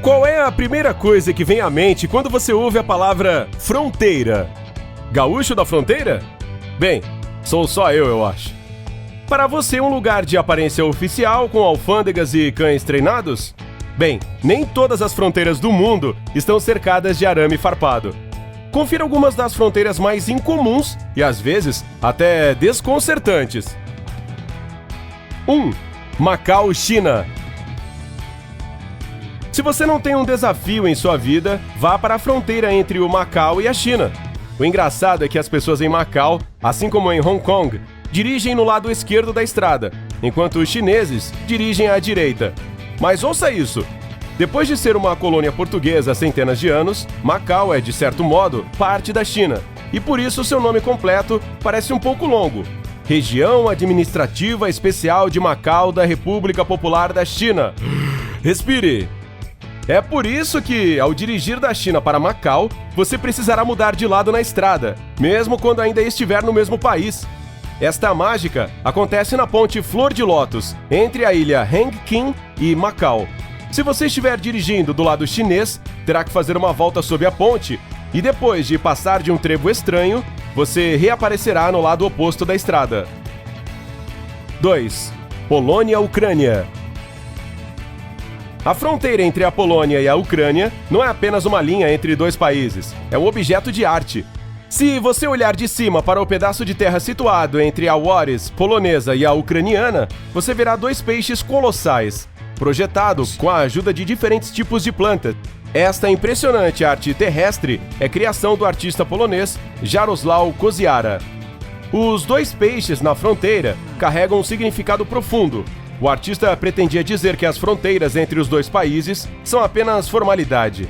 Qual é a primeira coisa que vem à mente quando você ouve a palavra fronteira? Gaúcho da fronteira? Bem, sou só eu acho. Para você, um lugar de aparência oficial com alfândegas e cães treinados? Bem, nem todas as fronteiras do mundo estão cercadas de arame farpado. Confira algumas das fronteiras mais incomuns e, às vezes, até desconcertantes. 1. Macau, China. Se você não tem um desafio em sua vida, vá para a fronteira entre o Macau e a China. O engraçado é que as pessoas em Macau, assim como em Hong Kong, dirigem no lado esquerdo da estrada, enquanto os chineses dirigem à direita. Mas ouça isso! Depois de ser uma colônia portuguesa há centenas de anos, Macau é, de certo modo, parte da China, e por isso seu nome completo parece um pouco longo. Região Administrativa Especial de Macau da República Popular da China. Respire! É por isso que, ao dirigir da China para Macau, você precisará mudar de lado na estrada, mesmo quando ainda estiver no mesmo país. Esta mágica acontece na ponte Flor de Lótus, entre a ilha Heng King e Macau. Se você estiver dirigindo do lado chinês, terá que fazer uma volta sob a ponte, e depois de passar de um trevo estranho, você reaparecerá no lado oposto da estrada. 2. Polônia-Ucrânia. A fronteira entre a Polônia e a Ucrânia não é apenas uma linha entre dois países, é um objeto de arte. Se você olhar de cima para o pedaço de terra situado entre a Warys polonesa e a ucraniana, você verá dois peixes colossais, projetados com a ajuda de diferentes tipos de plantas. Esta impressionante arte terrestre é criação do artista polonês Jaroslaw Koziara. Os dois peixes na fronteira carregam um significado profundo. O artista pretendia dizer que as fronteiras entre os dois países são apenas formalidade.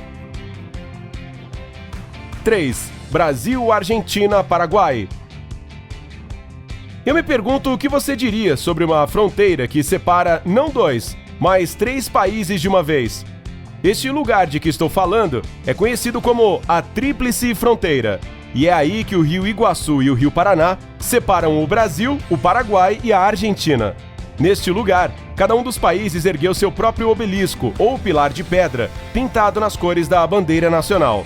3. Brasil, Argentina, Paraguai. Eu me pergunto o que você diria sobre uma fronteira que separa não dois, mas 3 países de uma vez. Este lugar de que estou falando é conhecido como a Tríplice Fronteira, e é aí que o Rio Iguaçu e o Rio Paraná separam o Brasil, o Paraguai e a Argentina. Neste lugar, cada um dos países ergueu seu próprio obelisco ou pilar de pedra, pintado nas cores da bandeira nacional.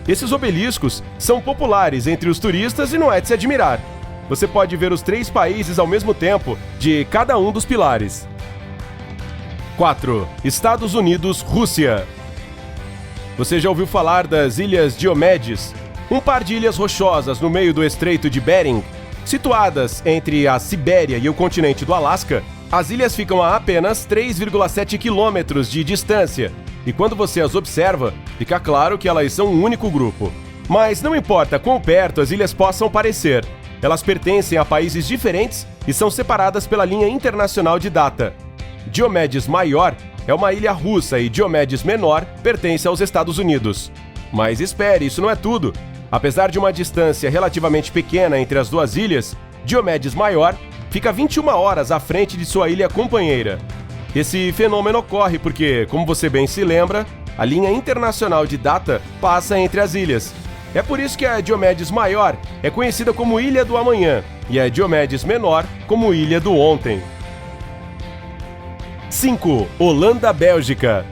Esses obeliscos são populares entre os turistas e não é de se admirar. Você pode ver os 3 países ao mesmo tempo de cada um dos pilares. 4. Estados Unidos, Rússia. Você já ouviu falar das Ilhas Diomedes? Um par de ilhas rochosas no meio do Estreito de Bering, situadas entre a Sibéria e o continente do Alasca. As ilhas ficam a apenas 3,7 quilômetros de distância, e quando você as observa, fica claro que elas são um único grupo. Mas não importa quão perto as ilhas possam parecer, elas pertencem a países diferentes e são separadas pela linha internacional de data. Diomedes Maior é uma ilha russa e Diomedes Menor pertence aos Estados Unidos. Mas espere, isso não é tudo. Apesar de uma distância relativamente pequena entre as duas ilhas, Diomedes Maior fica 21 horas à frente de sua ilha companheira. Esse fenômeno ocorre porque, como você bem se lembra, a linha internacional de data passa entre as ilhas. É por isso que a Diomedes Maior é conhecida como Ilha do Amanhã e a Diomedes Menor como Ilha do Ontem. 5. Holanda-Bélgica.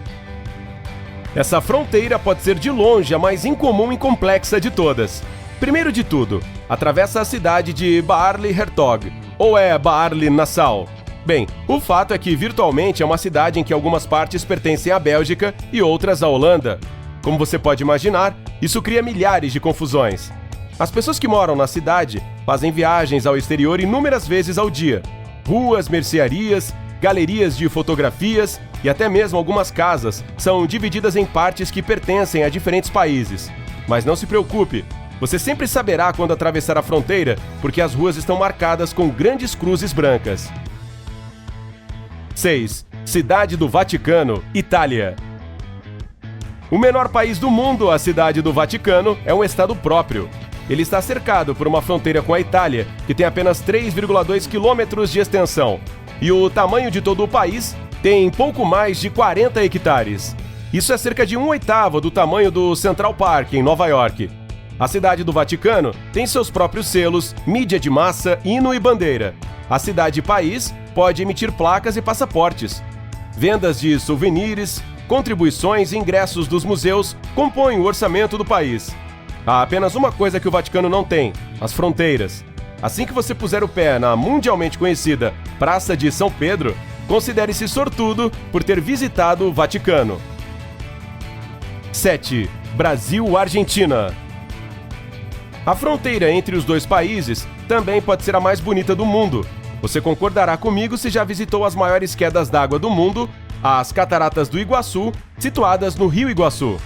Essa fronteira pode ser de longe a mais incomum e complexa de todas. Primeiro de tudo, atravessa a cidade de Baarle-Hertog, ou é Baarle-Nassau? Bem, o fato é que virtualmente é uma cidade em que algumas partes pertencem à Bélgica e outras à Holanda. Como você pode imaginar, isso cria milhares de confusões. As pessoas que moram na cidade fazem viagens ao exterior inúmeras vezes ao dia. Ruas, mercearias, galerias de fotografias e até mesmo algumas casas são divididas em partes que pertencem a diferentes países. Mas não se preocupe, você sempre saberá quando atravessar a fronteira, porque as ruas estão marcadas com grandes cruzes brancas. 6. Cidade do Vaticano, Itália. O menor país do mundo, a Cidade do Vaticano, é um estado próprio. Ele está cercado por uma fronteira com a Itália, que tem apenas 3,2 quilômetros de extensão. E o tamanho de todo o país tem pouco mais de 40 hectares. Isso é cerca de 1/8 do tamanho do Central Park, em Nova York. A Cidade do Vaticano tem seus próprios selos, mídia de massa, hino e bandeira. A cidade-país pode emitir placas e passaportes. Vendas de souvenirs, contribuições e ingressos dos museus compõem o orçamento do país. Há apenas uma coisa que o Vaticano não tem: as fronteiras. Assim que você puser o pé na mundialmente conhecida Praça de São Pedro, considere-se sortudo por ter visitado o Vaticano. 7. Brasil-Argentina. A fronteira entre os dois países também pode ser a mais bonita do mundo. Você concordará comigo se já visitou as maiores quedas d'água do mundo, as Cataratas do Iguaçu, situadas no Rio Iguaçu.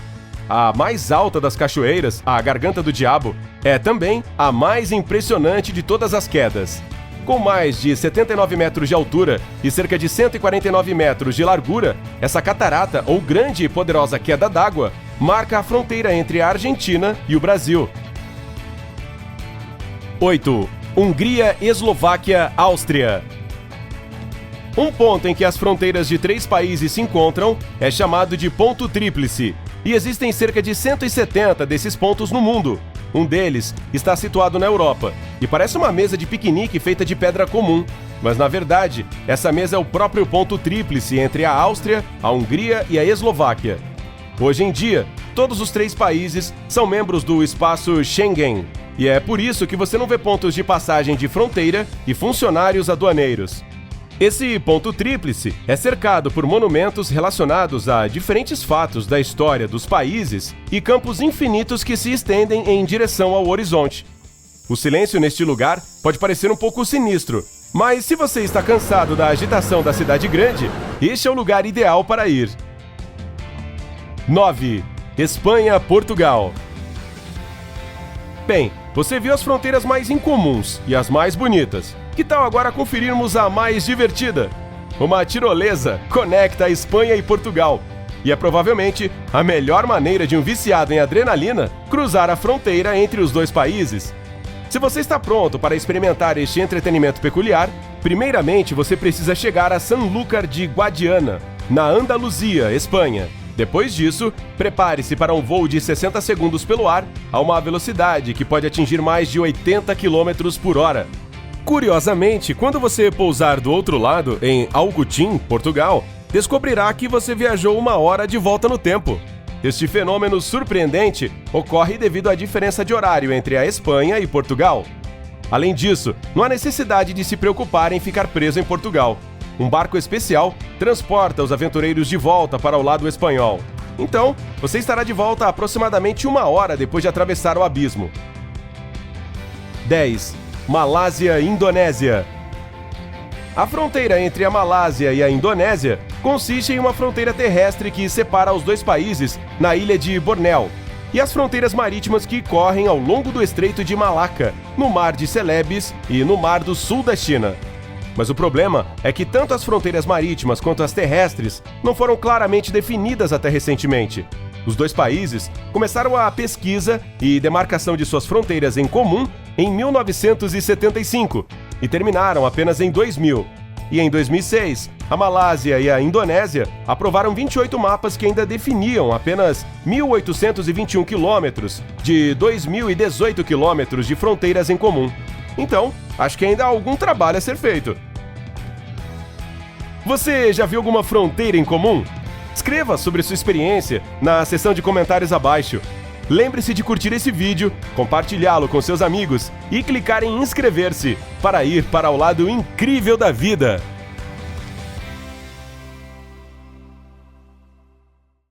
A mais alta das cachoeiras, a Garganta do Diabo, é também a mais impressionante de todas as quedas. Com mais de 79 metros de altura e cerca de 149 metros de largura, essa catarata, ou grande e poderosa queda d'água, marca a fronteira entre a Argentina e o Brasil. 8. Hungria, Eslováquia, Áustria. Um ponto em que as fronteiras de 3 países se encontram é chamado de ponto tríplice, e existem cerca de 170 desses pontos no mundo. Um deles está situado na Europa, e parece uma mesa de piquenique feita de pedra comum, mas na verdade, essa mesa é o próprio ponto tríplice entre a Áustria, a Hungria e a Eslováquia. Hoje em dia, todos os 3 países são membros do espaço Schengen, e é por isso que você não vê pontos de passagem de fronteira e funcionários aduaneiros. Esse ponto tríplice é cercado por monumentos relacionados a diferentes fatos da história dos países e campos infinitos que se estendem em direção ao horizonte. O silêncio neste lugar pode parecer um pouco sinistro, mas se você está cansado da agitação da cidade grande, este é o lugar ideal para ir. 9. Espanha-Portugal. Bem, você viu as fronteiras mais incomuns e as mais bonitas. Que tal agora conferirmos a mais divertida? Uma tirolesa conecta a Espanha e Portugal. E é provavelmente a melhor maneira de um viciado em adrenalina cruzar a fronteira entre os dois países. Se você está pronto para experimentar este entretenimento peculiar, primeiramente você precisa chegar a Sanlúcar de Guadiana, na Andaluzia, Espanha. Depois disso, prepare-se para um voo de 60 segundos pelo ar a uma velocidade que pode atingir mais de 80 km por hora. Curiosamente, quando você pousar do outro lado, em Algotim, Portugal, descobrirá que você viajou 1 hora de volta no tempo. Este fenômeno surpreendente ocorre devido à diferença de horário entre a Espanha e Portugal. Além disso, não há necessidade de se preocupar em ficar preso em Portugal. Um barco especial transporta os aventureiros de volta para o lado espanhol. Então, você estará de volta aproximadamente 1 hora depois de atravessar o abismo. 10. Malásia e Indonésia. A fronteira entre a Malásia e a Indonésia consiste em uma fronteira terrestre que separa os dois países na ilha de Bornéu, e as fronteiras marítimas que correm ao longo do Estreito de Malaca, no Mar de Celebes e no Mar do Sul da China. Mas o problema é que tanto as fronteiras marítimas quanto as terrestres não foram claramente definidas até recentemente. Os dois países começaram a pesquisa e demarcação de suas fronteiras em comum em 1975 e terminaram apenas em 2000. E em 2006, a Malásia e a Indonésia aprovaram 28 mapas que ainda definiam apenas 1.821 quilômetros de 2.018 quilômetros de fronteiras em comum. Então, acho que ainda há algum trabalho a ser feito. Você já viu alguma fronteira em comum? Escreva sobre sua experiência na seção de comentários abaixo. Lembre-se de curtir esse vídeo, compartilhá-lo com seus amigos e clicar em inscrever-se para ir para o lado incrível da vida.